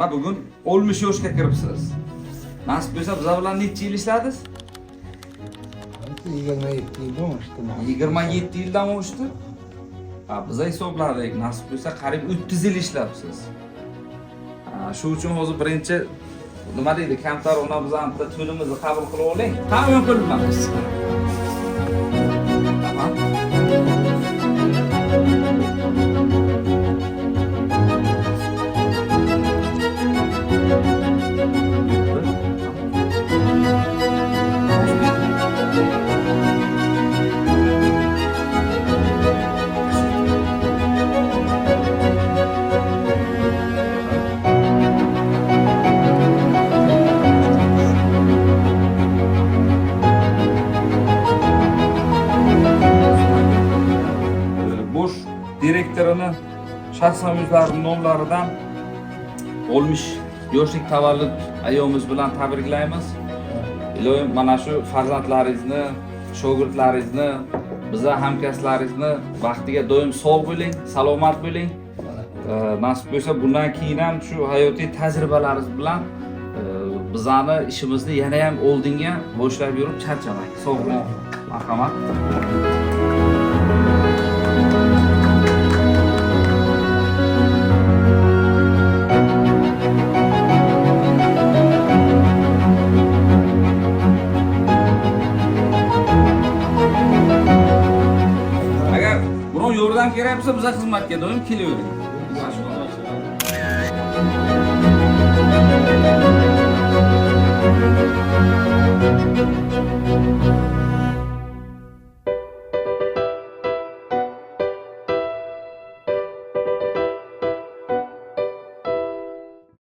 Mana bugun 60 yoshga kiribsiz. Nasib bo'lsa biz bilan necha yil ishladingiz? 27 yil bo'lmoqda. 27 yildan o'shdi. Biz hisobladik, nasib bo'lsa qariyb 30 yil ishlabsiz. Shu uchun hozir birinchi nima deydi, kamtar ona bizning to'limizni qabul qilib oling. Qanday qilamiz? Tamam. Direktorini shaxsan o'zlarining nomlaridan 60 yoshlik tavallud ayyomiz bilan tabriklaymiz. Iloyim mana shu farzandlaringizni, shogirdlaringizni, bizning hamkasblaringizni vaqtiga doim sog' bo'ling, salomat bo'ling. Nasib bo'lsa bundan keyin ham shu hayotiy tajribalaringiz bilan bizani ishimizni yana ham oldinga boshlab yurib charchamang. Sog' bo'ling. Marhamat. Yordam kerak bo'lsa biza xizmatga doim kelavering. Mashaalloh.